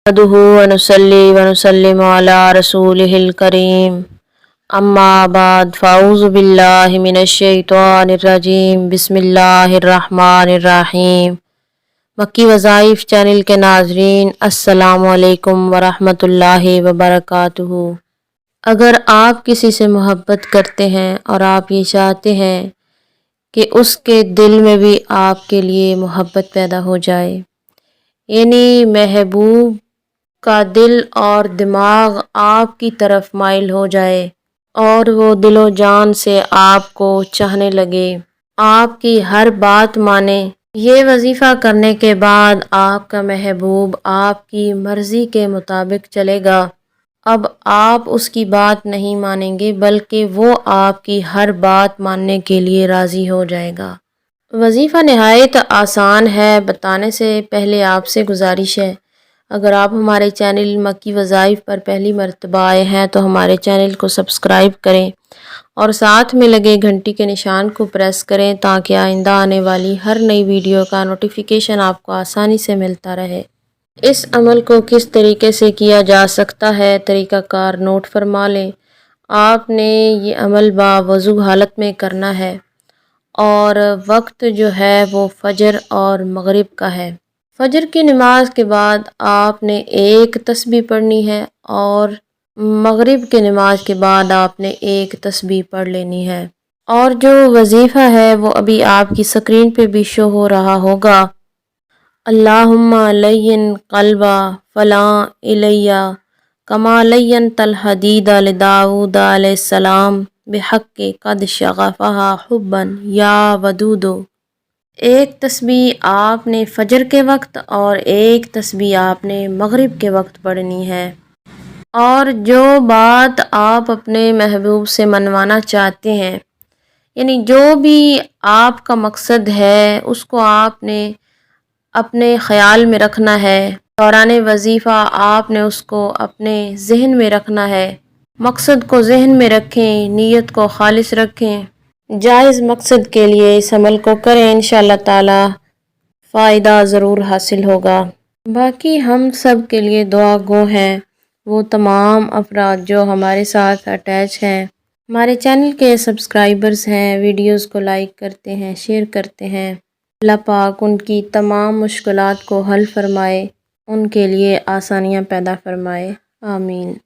नहमदुहु व नुसल्ली व नुसल्लिमु अला रसूलिहिल करीम अम्मा बाद फ़ाऊज़ु बिल्लाहि मिनश शैतानिर रजीम बिस्मिल्लाहिर रहमानिर रहीम। मक्की वज़ाइफ चैनल के नाज़रीन अस्सलामु अलैकुम व रहमतुल्लाहि व बरकातुहू। अगर आप किसी से मोहब्बत करते हैं और आप ये चाहते हैं कि उसके दिल में भी आपके लिए मोहब्बत पैदा हो जाए, यानी महबूब का दिल और दिमाग आपकी तरफ माइल हो जाए और वो दिलो जान से आपको चाहने लगे, आपकी हर बात माने। ये वजीफ़ा करने के बाद आपका महबूब आपकी मर्ज़ी के मुताबिक चलेगा। अब आप उसकी बात नहीं मानेंगे बल्कि वो आपकी हर बात मानने के लिए राज़ी हो जाएगा। वजीफ़ा नहायत आसान है। बताने से पहले आपसे गुजारिश है, अगर आप हमारे चैनल मक्की वज़ाइफ पर पहली मर्तबा आए हैं तो हमारे चैनल को सब्सक्राइब करें और साथ में लगे घंटी के निशान को प्रेस करें ताकि आइंदा आने वाली हर नई वीडियो का नोटिफिकेशन आपको आसानी से मिलता रहे। इस अमल को किस तरीके से किया जा सकता है, तरीक़ाकार नोट फरमा लें। आपने ये अमल बावज़ू हालत में करना है और वक्त जो है वो फ़जर और मगरिब का है। फ़जर की नमाज के बाद आपने एक तस्बीह पढ़नी है और मगरिब की नमाज के बाद आपने एक तस्बीह पढ़ लेनी है। और जो वजीफ़ा है वो अभी आपकी स्क्रीन पे भी शो हो रहा होगा। अल्लाहुम्मा लय्यिन क़ल्बा फ़ला इलैया कमा लय्यन तल हदीदा लिदाऊद अलैहिस्सलाम बिहक़्क़ि क़द शग़फ़हा हुब्बन या वदूदो। एक तस्बीह आपने फ़जर के वक्त और एक तस्बीह आपने मगरिब के वक्त पढ़नी है। और जो बात आप अपने महबूब से मनवाना चाहते हैं, यानी जो भी आपका मकसद है उसको आपने अपने ख़याल में रखना है। दौरान वजीफ़ा आपने उसको अपने जहन में रखना है। मकसद को जहन में रखें, नीयत को खालिस रखें। जायज़ मकसद के लिए इस अमल को करें, इंशाअल्लाह ताला फ़ायदा ज़रूर हासिल होगा। बाकी हम सब के लिए दुआ गो हैं वो तमाम अफराद जो हमारे साथ अटैच हैं, हमारे चैनल के सब्सक्राइबर्स हैं, वीडियोस को लाइक करते हैं, शेयर करते हैं। अल्लाह पाक उनकी तमाम मुश्किलात को हल फरमाए, उनके लिए आसानियाँ पैदा फरमाए। आमीन।